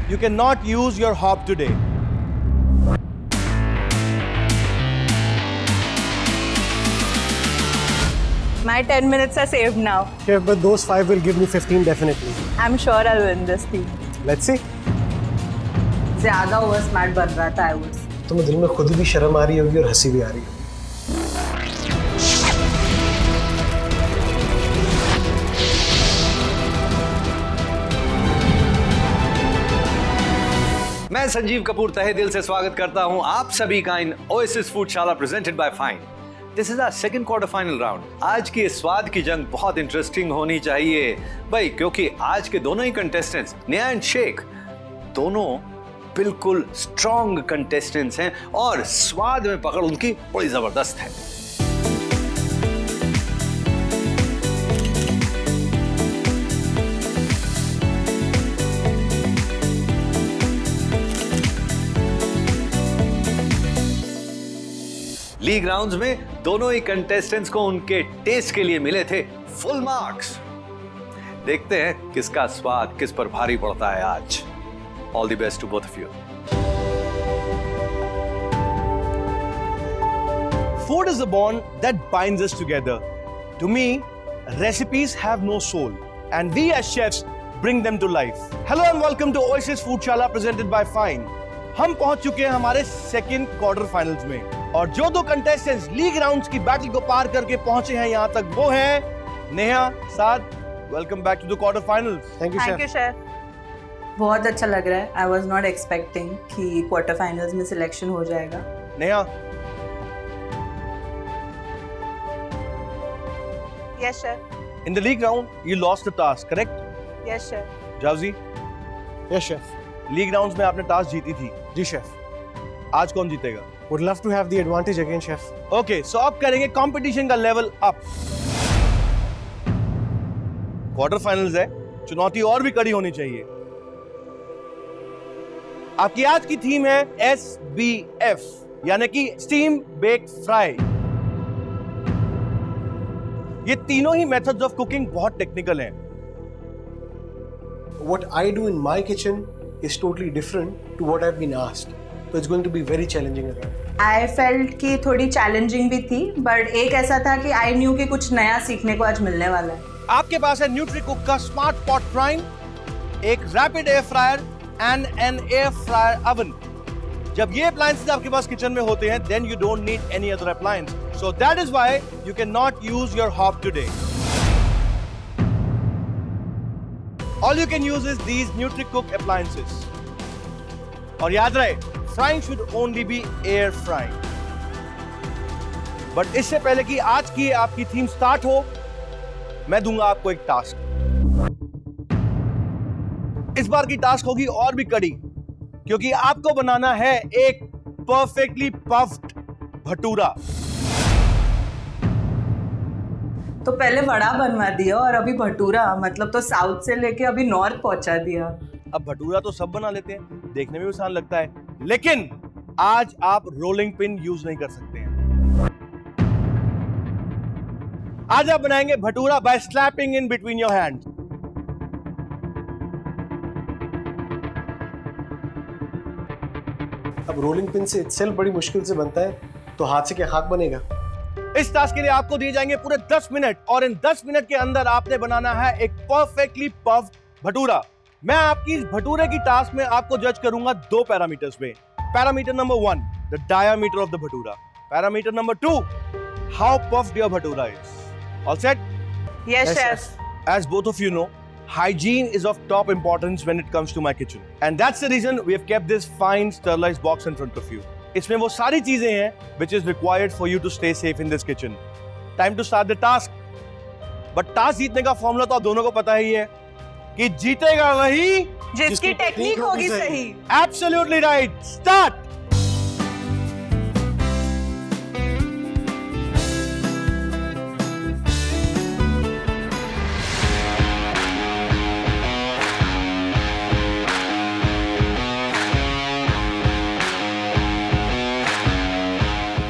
You cannot use your hop today. My 10 minutes are saved now. Chef, but those 5 will give me 15 definitely. I'm sure I'll win this team. Let's see. ज़्यादा over smart बन रहा था I would say. तुम्हें दिल में खुद भी शर्म आ रही होगी और हंसी भी आ रही होगी. मैं संजीव कपूर तहे दिल से स्वागत करता हूं आप सभी का in Oasis Foodshala presented by fine. This is our second quarter final round. आज की इस स्वाद की जंग बहुत इंटरेस्टिंग होनी चाहिए भाई, क्योंकि आज के दोनों ही कंटेस्टेंट्स नेहा एंड शेख दोनों बिल्कुल स्ट्रॉन्ग कंटेस्टेंट्स हैं और स्वाद में पकड़ उनकी बड़ी जबरदस्त है. लीग राउंड्स में दोनों ही कंटेस्टेंट्स को उनके टेस्ट के लिए मिले थे फुल मार्क्स. देखते हैं किसका स्वाद किस पर भारी पड़ता है आज. All the best to both of you. Food is a bond that binds us together. To me, recipes have no soul, and we as chefs bring them to life. Hello and welcome to Oasis Foodshala presented by Fine. हम पहुंच चुके हैं हमारे second quarter finals में, और जो दो contestants league rounds की बैटल को पार करके पहुंचे हैं यहाँ तक, वो हैं Neha, Saad. Welcome back to the quarter finals. Thank you, Thank you, chef. chef. बहुत अच्छा लग रहा है. I was not expecting कि क्वार्टर फाइनल्स में सिलेक्शन हो जाएगा. Neha, Yes, chef. in the league round you lost the task, correct? Yes, chef. Javji, Yes, chef. League rounds में आपने टास्क जीती थी. जी chef. आज कौन जीतेगा? Would love to have the advantage again, chef. Okay, so अब करेंगे कंपटीशन का लेवल अप. क्वार्टर फाइनल्स है, चुनौती और भी कड़ी होनी चाहिए. आपकी आज की थीम है SBF, यानी कि स्टीम बेक फ्राई. ये तीनों ही मेथड्स ऑफ कुकिंग बहुत टेक्निकल हैं. What I do in my kitchen is totally different to what I've been asked. So it's going to be very challenging again. I felt कि थोड़ी challenging भी थी, but एक ऐसा था कि I knew कि कुछ नया सीखने को आज मिलने वाला है. आपके पास है न्यूट्रीकुक का स्मार्ट पॉट प्राइम, एक rapid air fryer and an air fryer oven. जब ये अप्लायंसेस आपके पास किचन में होते हैं, then you don't need any other appliance. So that is why you cannot use your hob today. All you can use is these NutriCook appliances. और याद रहे, frying should only be air frying. But इससे पहले कि आज की आपकी theme start हो, मैं दूंगा आपको एक टास्क. इस बार की टास्क होगी और भी कड़ी, क्योंकि आपको बनाना है एक परफेक्टली पफ्ड भटूरा. तो पहले वड़ा बनवा दिया और अभी भटूरा, मतलब तो साउथ से लेके अभी नॉर्थ पहुंचा दिया. अब भटूरा तो सब बना लेते हैं, देखने में भी आसान लगता है, लेकिन आज आप रोलिंग पिन यूज नहीं कर सकते हैं. आज आप बनाएंगे bhatura by slapping in between your hand. अब रोलिंग पिन से itself बड़ी मुश्किल से बनता है, तो हाथ से क्या खाक बनेगा? इस टास्क के लिए आपको दिए जाएंगे पूरे 10 मिनट, और इन 10 मिनट के अंदर आपने बनाना है एक परफेक्टली पफ्ड भटूरा. मैं आपकी इस भटूरे की टास्क में आपको जज करूंगा दो पैरामीटर्स पे. Parameter number 1, the diameter of the bhatura. Parameter number 2, how puffed your bhatura is. All set? Yes, Yes, chef. As both of you know, hygiene is of top importance when it comes to my kitchen. And that's the reason we have kept this fine sterilized box in front of you. इसमें वो सारी चीजें हैं which is required for you to stay safe in this kitchen. Time to start the task. But task जीतने का formula तो आप दोनों को पता ही है कि जीतेगा वही जिसकी टेक्निक होगी सही. Absolutely right. Start.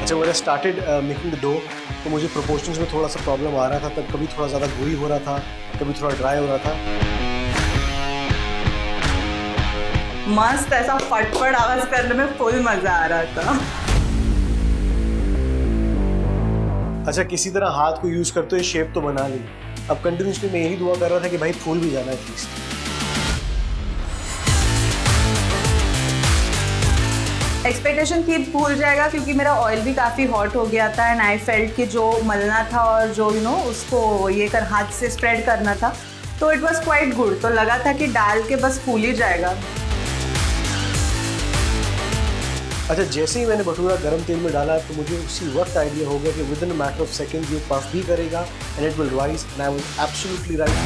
अच्छा, when I started making the dough, तो मुझे proportions में थोड़ा सा प्रॉब्लम आ रहा था. तब कभी थोड़ा ज़्यादा gooey हो रहा था, कभी थोड़ा ड्राई हो रहा था. मस्त ऐसा फटफट आवाज करने में फुल मजा आ रहा था। अच्छा, किसी तरह हाथ को यूज करते हुए शेप तो बना ली। अब कंटिन्यूसली मैं यही दुआ कर रहा था कि भाई फूल भी जाना एटलीस्ट। एक्सपेक्टेशन थी भूल जाएगा क्योंकि मेरा ऑयल भी काफ़ी हॉट हो गया था एंड आई फेल्ट कि जो मलना था और जो उसको ये कर हाथ से स्प्रेड करना था, तो इट वाज क्वाइट गुड। तो लगा था कि डाल के बस फूल ही जाएगा। अच्छा, जैसे ही मैंने भटूरा गर्म तेल में डाला तो मुझे उसी वक्त आइडिया हो गया कि within a matter of second ये पफ भी करेगा and it will rise and I was absolutely right.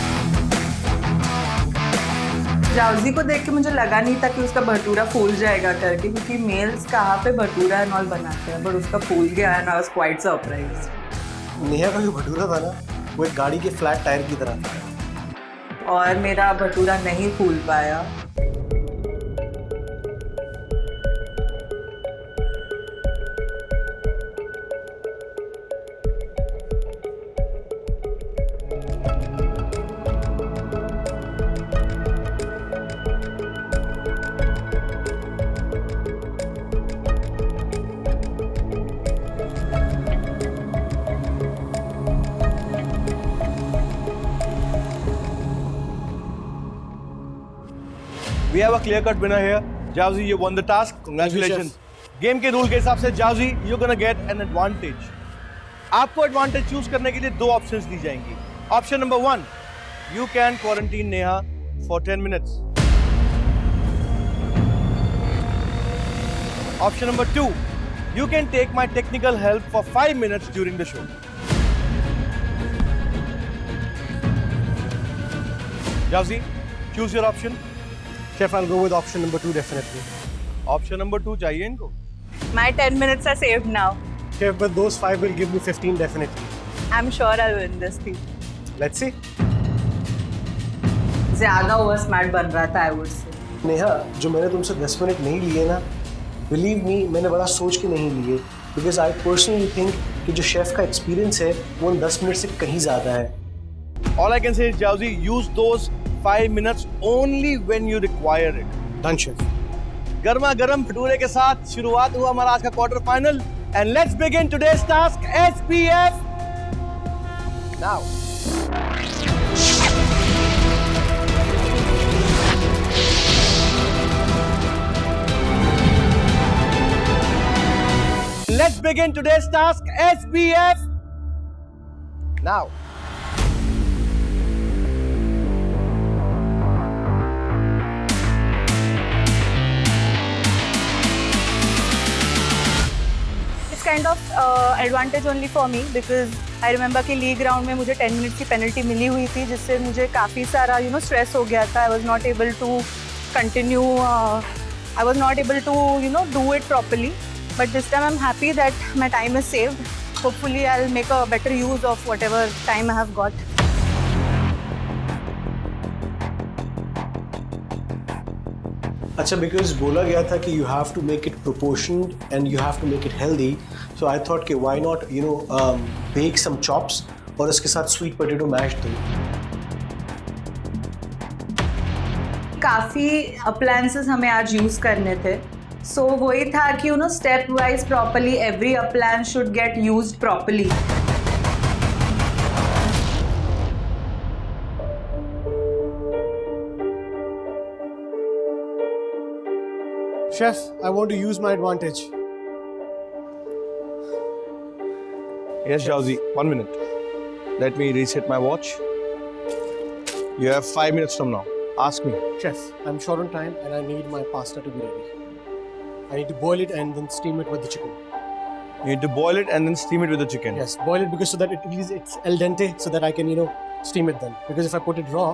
Jauji को देख के मुझे लगा नहीं था कि उसका भटूरा फूल जाएगा करके, क्योंकि मेल्स कहाँ पे भटूरा एंड ऑल बनाते हैं, बट उसका फूल गया and I was quite surprised. Neha का जो भटूरा था ना, वो एक गाड़ी के फ्लैट टायर की तरह था और मेरा भटूरा नहीं फूल पाया। We have a clear-cut winner here. Jawzi, you won the task. Congratulations. Game के रूल के हिसाब से Javji you're gonna get an advantage. आपको एडवांटेज चूज करने के लिए दो ऑप्शंस दी जाएंगी. Option number 1, you can quarantine Neha for 10 minutes. Option number 2, you can take my technical help for 5 minutes during the show. Jawzi, choose your option. Chef, I'll go with option number 2 definitely. Option number 2 चाहिए इनको. My 10 minutes are saved now. Chef, but those 5 will give me 15 definitely. I'm sure I'll win this thing. Let's see. ज़्यादा over smart बन रहा था, I would say. Neha, जो मैंने तुमसे 10 minute नहीं लिए ना, बिलीव मी, मैंने बड़ा सोच के नहीं लिए, बिकॉज आई पर्सनली थिंक कि जो शेफ का एक्सपीरियंस है वो 10 मिनट से कहीं ज़्यादा है. All I can say is, Jawzi, use those 5 minutes only when you require it. Done, chef. गर्मा गर्म भटूरे के साथ शुरुआत हुआ हमारा आज का quarter final and let's begin today's task SPF now. Let's begin today's task SPF now. Kind of advantage only for me because I remember कि लीग राउंड में मुझे 10 मिनट की पेनल्टी मिली हुई थी, जिससे मुझे काफ़ी सारा स्ट्रेस हो गया था. I was not able to continue, I was not able to do it properly, but this time I am happy that my time is saved. Hopefully I will make a better use of whatever time I have got. अच्छा, because बोला गया था कि you have to make it proportioned and you have to make it healthy, so I thought कि why not bake some chops और उसके साथ sweet potato mash दो. काफ़ी अप्लायंसेस हमें आज यूज़ करने थे, सो वही था कि step wise properly every appliance should get used properly. Chef, I want to use my advantage. Yes, Jawzi, 1 minute. Let me reset my watch. You have 5 minutes from now. Ask me. Chef, I'm short on time and I need my pasta to be ready. I need to boil it and then steam it with the chicken. You need to boil it and then steam it with the chicken. Yes, boil it because so that it's al dente, so that I can steam it then. Because if I put it raw,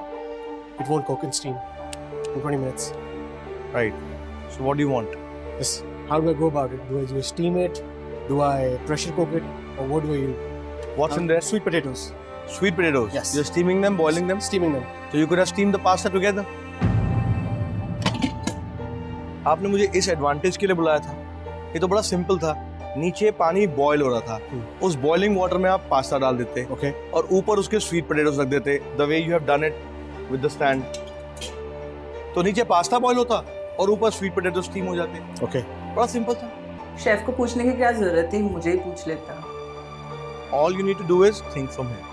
it won't cook in steam in 20 minutes. Right. So what do you want? Yes. How do I go about it? Do I steam it? Do I pressure cook it? Or what do I use? What's in there? Sweet potatoes. Sweet potatoes. Yes. You're steaming them, boiling them. Steaming them. So you could have steamed the pasta together. आपने मुझे इस advantage के लिए बुलाया था. ये तो बड़ा सिंपल था. नीचे पानी बॉईल हो रहा था. उस बॉइलिंग वाटर में आप पास्ता डाल देते. Okay. और ऊपर उसके स्वीट पोटैटोस रख देते. The way you have done it with the stand. तो नीचे पास्ता बॉईल होता और ऊपर स्वीट पोटैटो स्टीम हो जाते। Okay. बड़ा सिंपल था। शेफ को पूछने की क्या जरूरत थी, मुझे ही पूछ लेता। All you need to do is think from here.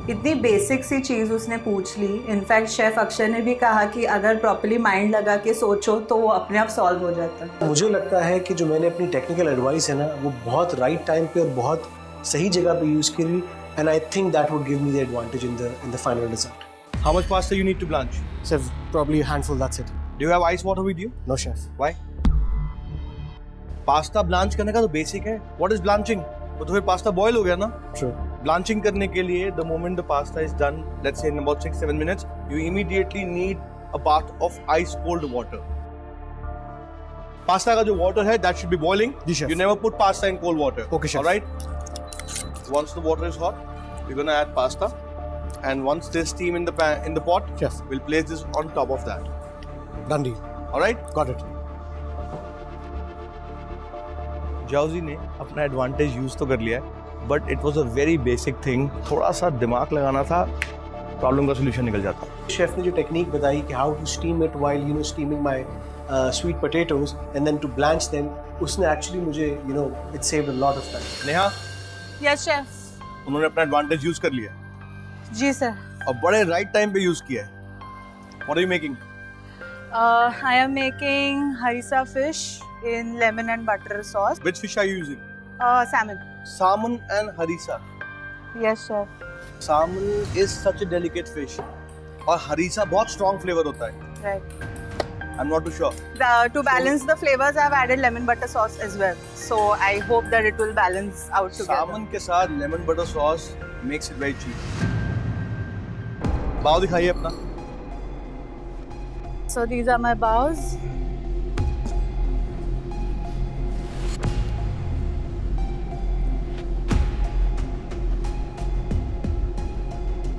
इतनी बेसिक सी चीज़ उसने पूछ ली। इनफैक्ट शेफ अक्षय ने भी कहा कि अगर प्रॉपर्ली माइंड लगा के सोचो तो वो अपने आप सॉल्व हो जाता है। मुझे लगता है कि जो मैंने अपनी टेक्निकल एडवाइस है ना, वो बहुत राइट टाइम पे और बहुत सही जगह पे यूज़ करी, and I think that would give me the advantage in the final result. How much pasta you need to blanch? Chef, probably a handful, that's it. Do you have ice water with you? No, chef. Why? Pasta blanch करने का तो basic है। What is blanching? तो फिर pasta boil हो गया ना। True. Blanching करने के लिए the moment the pasta is done, let's say in about 6-7 minutes, you immediately need a bath of ice cold water. Pasta का जो water है that should be boiling. Ji, chef. You never put pasta in cold water. Okay, chef. All right. Once the water is hot, we're gonna add pasta, and once there's steam in the pot, Chef. we'll place this on top of that. Done deal. All right. Got it. जाउजी ने अपना advantage use तो कर लिया है, but it was a very basic thing. थोड़ा सा दिमाग लगाना था, प्रॉब्लम का सोल्यूशन निकल जाता। शेफ ने जो टेक्निक बताई कि how to steam it while steaming my sweet potatoes and then to blanch them, उसने एक्चुअली मुझे it saved a lot of time. Neha, yes chef. उन्होंने अपना एडवांटेज यूज कर लिया जी सर। और बड़े राइट टाइम पे यूज किया है। What are you making? I am making harissa fish in lemon and butter sauce. Which fish are you using? Salmon. Salmon and harissa. Yes, chef. Salmon is such a delicate fish. और harissa बहुत strong flavor होता है. Right. I'm not too sure. To balance the flavors, I've added lemon butter sauce as well. So I hope that it will balance out together. Salmon के साथ lemon butter sauce makes it very cheap. बाव दिखाइए अपना. So these are my baos.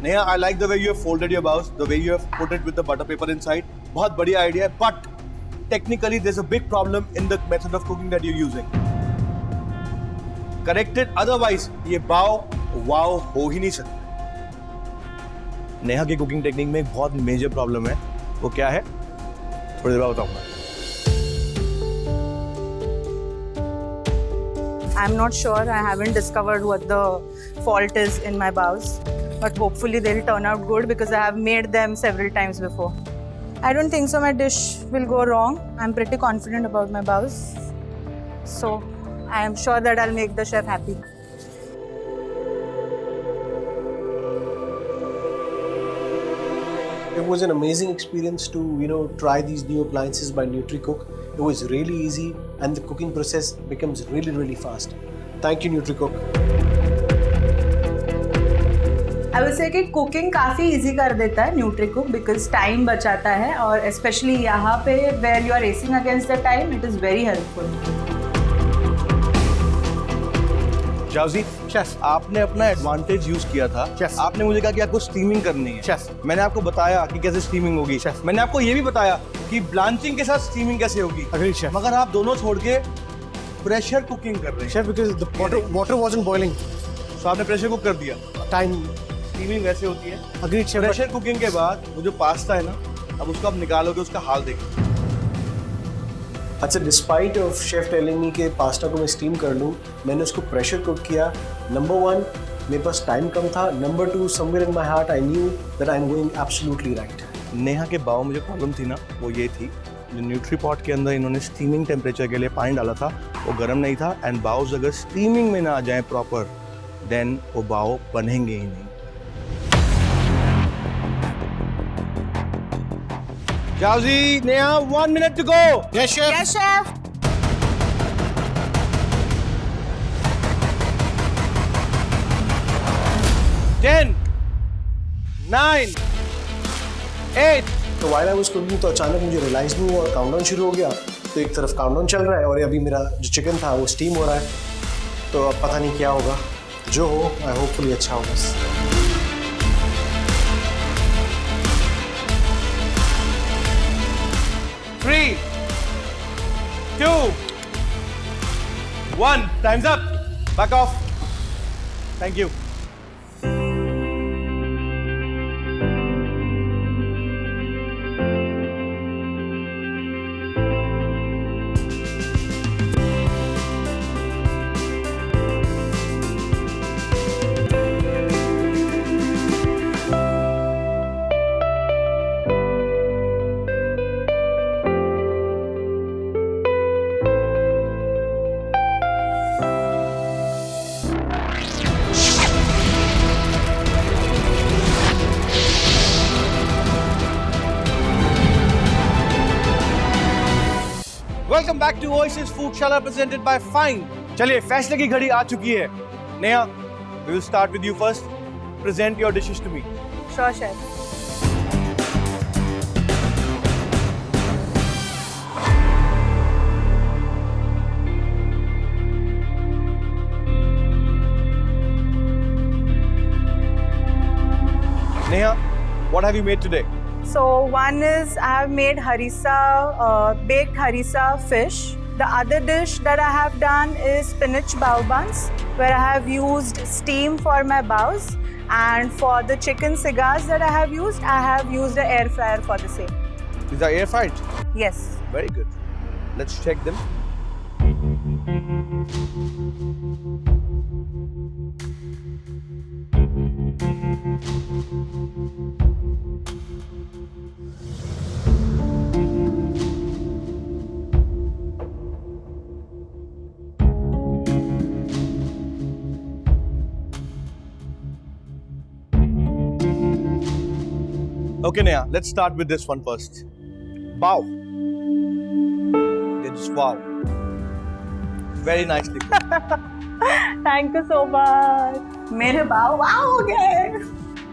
Neha, I like the way you have folded your baos, the way you have put it with the butter paper inside. बहुत बढ़िया idea है, but technically there's a big problem in the method of cooking that you're using. Correct it, otherwise ये बाव वाव हो ही नहीं सकता। नेहा की cooking technique में एक बहुत मेजर प्रॉब्लम है, वो क्या है? थोड़ी देर बाद बताऊंगा। I'm not sure. I haven't discovered what the fault is in my baos. But hopefully they'll turn out good because I have made them several times before. I don't think so my dish will go wrong. I'm pretty confident about my baos. So I am sure that I'll make the chef happy. It was an amazing experience to try these new appliances by NutriCook. It was really easy and the cooking process becomes really fast. Thank you, NutriCook. I would say कि cooking काफ़ी easy कर देता है न्यूट्रीकुक because time बचाता है और specially यहाँ पे where you are racing against the time it is very helpful. Jauji, chef आपने अपना एडवांटेज यूज किया था। शेफ, आपने मुझे कहा कि आपको स्टीमिंग करनी है। शेफ, मैंने आपको बताया कि कैसे स्टीमिंग होगी। शेफ, मैंने आपको ये भी बताया कि ब्लांचिंग के साथ स्टीमिंग कैसे होगी। Agreed chef. मगर आप दोनों छोड़ के प्रेशर कुकिंग कर रहे हैं। Chef, because the water wasn't boiling. तो आपने प्रेशर कुक कर दिया। Time. स्टीमिंग वैसे होती है। Agreed chef. प्रेशर कुकिंग के बाद वो जो पास्ता है ना, अब उसको आप निकालोगे, उसका हाल देखो। अच्छा, despite of chef telling me कि पास्ता को मैं स्टीम कर लूँ, मैंने उसको प्रेशर कुक किया। नंबर 1, मेरे पास टाइम कम था। Number 2, somewhere in my heart I knew that I am going absolutely right. Neha के बाव में जो प्रॉब्लम थी ना, वो ये थी, जो न्यूट्री पॉट के अंदर इन्होंने स्टीमिंग टेम्परेचर के लिए पानी डाला था, वो गर्म नहीं था। एंड बाव्स अगर स्टीमिंग में ना आ जाए प्रॉपर, देन वो बाव बनेंगे ही नहीं। जाउजी, Neha, 1 minute to go. Yes, chef. Yes, chef. Ten, 9, 8. तो while I was cooking तो अचानक मुझे रियलाइज नहीं हुआ, काउंटडाउन शुरू हो गया। तो एक तरफ काउंटडाउन चल रहा है और अभी मेरा जो चिकन था वो स्टीम हो रहा है। तो अब पता नहीं क्या होगा, जो हो आई होपफुली अच्छा होगा। 3, 2, 1. Time's up. Back off. Thank you. Welcome back to Oasis Foodशाला presented by Fine. चलिए फैसले की घड़ी आ चुकी है. Neha, we will start with you first. Present your dishes to me. Sure, chef. Neha, what have you made today? So one is I have made harissa, baked harissa fish. The other dish that I have done is spinach bao buns, where I have used steam for my baos. And for the chicken cigars that I have used an air fryer for the same. These are air fried. Yes. Very good. Let's check them. Okay, Neha, let's start with this one first. Bao. It's wow. Very nicely put. Thank you so much. मेरे बाव वाव हो गए.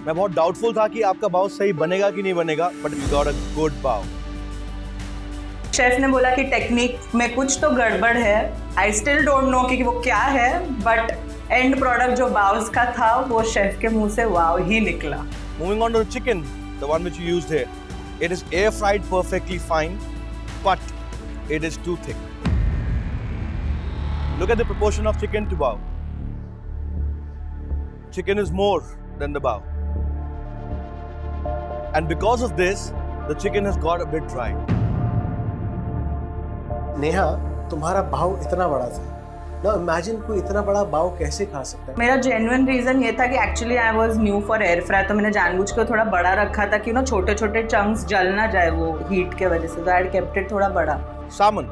मैं बहुत doubtful था कि आपका बाव सही बनेगा कि नहीं बनेगा, but we got a good बाव. शेफ ने बोला कि टेक्निक में कुछ तो गड़बड़ है. आई स्टिल डोंट नो कि वो क्या है, बट एंड प्रोडक्ट जो बाउस का था वो शेफ के मुंह से वाव ही निकला. Moving on to the chicken, the one which you used here. It is air fried perfectly fine, but it is too thick. Look at the proportion of chicken to bao. Chicken is more than the bao. And because of this, the chicken has got a bit dry. Neha, तुम्हारा भाव इतना बड़ा था. Now imagine कोई इतना बड़ा भाव कैसे खा सकता है? मेरा जेन्युइन रीजन ये था कि actually I was new for air fry, तो मैंने जानबूझ के थोड़ा बड़ा रखा था कि ना छोटे छोटे चंक्स जल ना जाए वो हीट के वजह से. तो आई केप्ट इट थोड़ा बड़ा. Salmon,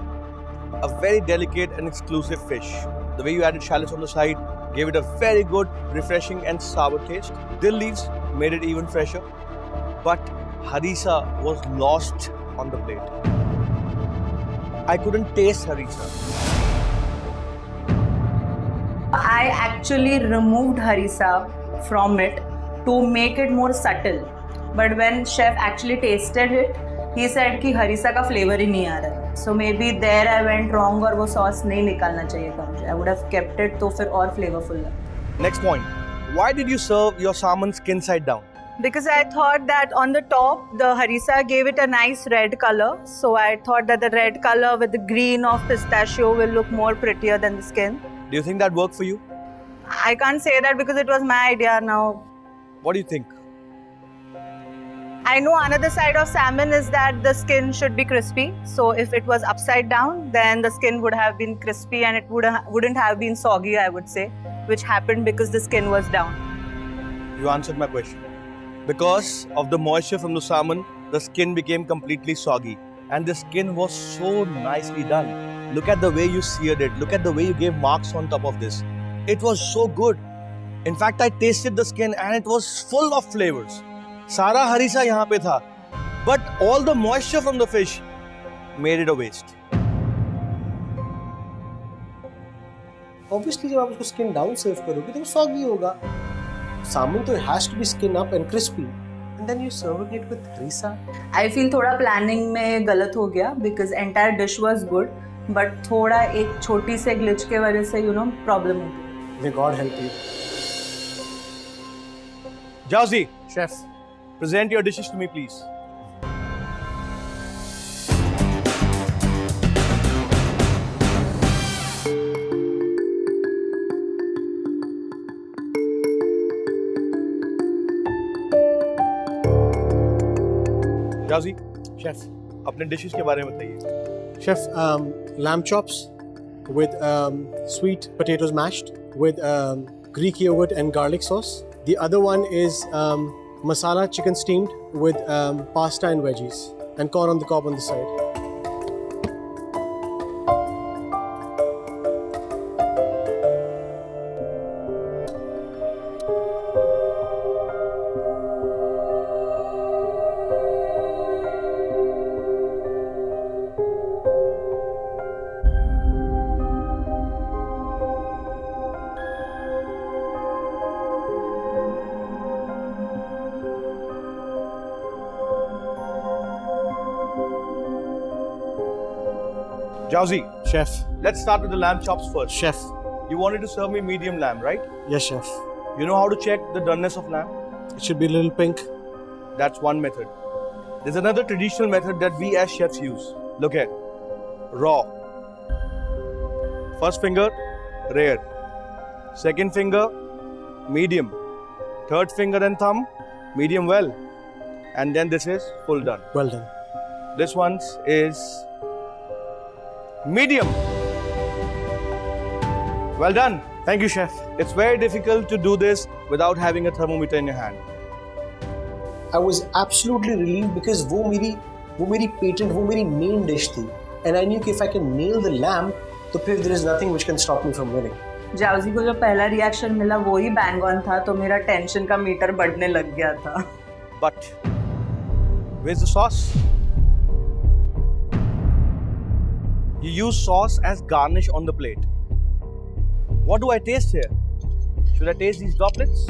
a very delicate and exclusive fish. The way you added shallots on the side gave it a very good, refreshing and sour taste. Dill leaves made it even fresher. But harissa was lost on the plate. I couldn't taste harissa. I actually removed harissa from it to make it more subtle. But when chef actually tasted it, he said कि harissa का flavor ही नहीं आ रहा है. So maybe there I went wrong और वो sauce नहीं निकालना चाहिए था मुझे. I would have kept it तो फिर और flavorful लगता. Next point. Why did you serve your salmon skin side down? Because I thought that on the top, the harissa gave it a nice red color. So I thought that the red color with the green of pistachio will look more prettier than the skin. Do you think that worked for you? I can't say that because it was my idea now. What do you think? I know another side of salmon is that the skin should be crispy. So if it was upside down, then the skin would have been crispy and it wouldn't have been soggy, I would say, which happened because the skin was down. You answered my question. Because of the moisture from the salmon, the skin became completely soggy. And the skin was so nicely done. Look at the way you seared it. Look at the way you gave marks on top of this. It was so good. In fact, I tasted the skin and it was full of flavors. सारा हरीसा यहाँ पे था. But all the moisture from the fish made it a waste. Obviously जब आप उसको skin down serve करोगे तो वो soggy होगा. Salmon तो has to be skin up and crispy. And then you serving it with harissa. I feel थोड़ा planning में गलत हो गया because entire dish was good, but थोड़ा एक छोटी से glitch के वजह से problem हो गई. May God help you. Jazzy, chef, present your dishes to me, please. Jazzy, chef, अपने dishes के बारे में बताइए. Chef, lamb chops with sweet potatoes mashed with Greek yogurt and garlic sauce. The other one is masala chicken steamed with pasta and veggies and corn on the cob on the side. Jauzi, Chef. let's start with the lamb chops first. Chef. You wanted to serve me medium lamb, right? Yes, chef. You know how to check the doneness of lamb? It should be a little pink. That's one method. There's another traditional method that we as chefs use. Look at raw. First finger, rare. Second finger, medium. Third finger and thumb, medium well. And then this is full done. Well done. This one is medium. Well done. Thank you, chef. It's very difficult to do this without having a thermometer in your hand. I was absolutely relieved because वो मेरी patent, वो मेरी main dish थी. And I knew कि if I can nail the lamb, तो फिर there is nothing which can stop me from winning. जाउजी को जो पहला रिएक्शन मिला वो ही बैंग ऑन था, तो मेरा टेंशन का मीटर बढ़ने लग गया था. But where's the sauce? You use sauce as garnish on the plate. What do I taste here? Should I taste these droplets?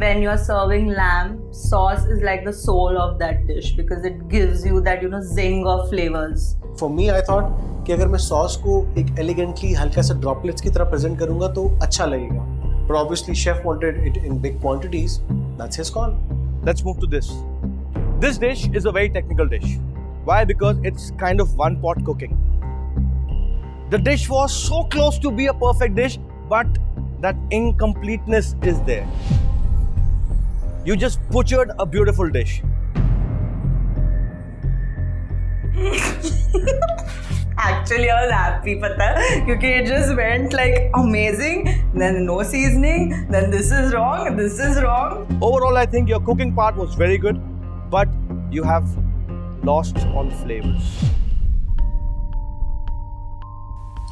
When you are serving lamb, sauce is like the soul of that dish because it gives you that zing of flavors. For me, I thought कि अगर मैं sauce को एक elegantly हल्का सा droplets की तरह present करूँगा तो अच्छा लगेगा. But obviously, chef wanted it in big quantities. That's his call. Let's move to this. This dish is a very technical dish. Why? Because it's kind of one pot cooking. The dish was so close to be a perfect dish, but that incompleteness is there. You just butchered a beautiful dish. Actually, I was happy, पता है, क्योंकि it just went like amazing. Then no seasoning. Then this is wrong. This is wrong. Overall, I think your cooking part was very good, but you have lost on flavors.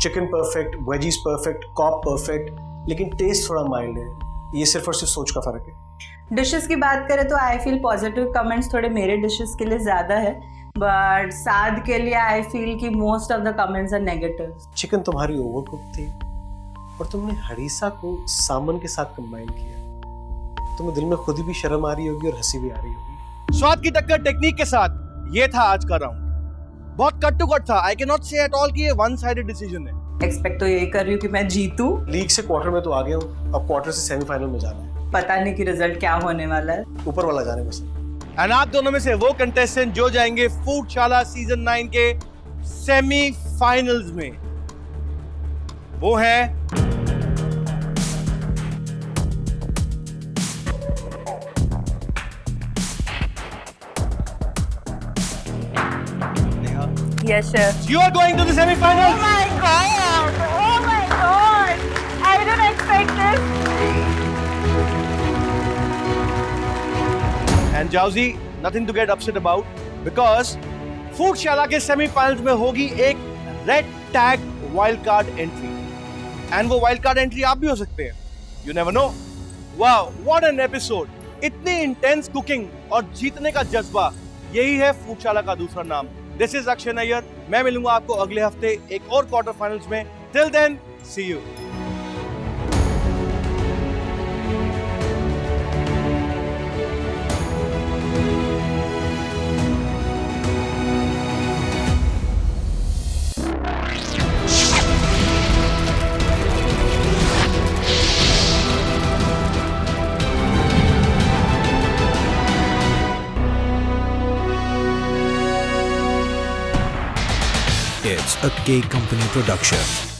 Chicken perfect, veggies perfect, cob perfect, लेकिन taste थोड़ा mild है. ये सिर्फ और सिर्फ सोच का फर्क है. डिशेस की बात करें तो आई फील पॉजिटिव कमेंट्स थोड़े मेरे डिशेस के लिए ज़्यादा है, बट साद के लिए आई फील कि most of the comments are negative. Chicken तुम्हारी ओवरकुक थी और तुमने हरीसा को सामन के साथ कंबाइन किया. तुम्हें दिल में खुद भी शर्म आ रही होगी और हंसी भी आ रही होगी. स्वाद की टक्कर टेक्निक के साथ ये था आज का राउंड. बहुत कट टू कट था. आई कैन नॉट से एट ऑल कि ये वन साइडेड डिसीजन है. एक्सपेक्ट तो यही कर रही हूँ कि मैं जीतूं. लीग से क्वार्टर में तो आ गया हूँ, अब क्वार्टर से सेमीफाइनल में जाना है. पता नहीं कि रिजल्ट क्या होने वाला है. ऊपर वाला जाने बस. एंड आप दोनों में से वो कंटेस्टेंट जो जाएंगे फूडशाला सीजन 9 के सेमीफाइनल्स में, वो है yes chef. You are going to the semi-finals. Oh my god! Oh my god! I didn't expect this. And Jauzi, nothing to get upset about because फूडशाला के सेमीफाइनल्स में होगी एक red tag wild card entry. And वो wild card entry आप भी हो सकते हैं. You never know. Wow, what an episode. इतनी इंटेंस कुकिंग और जीतने का जज्बा, यही है फूडशाला का दूसरा नाम. This is Akshay Nayyar. मैं मिलूंगा आपको अगले हफ्ते एक और क्वार्टर फाइनल्स में. Till then, see you. It's a K Company production.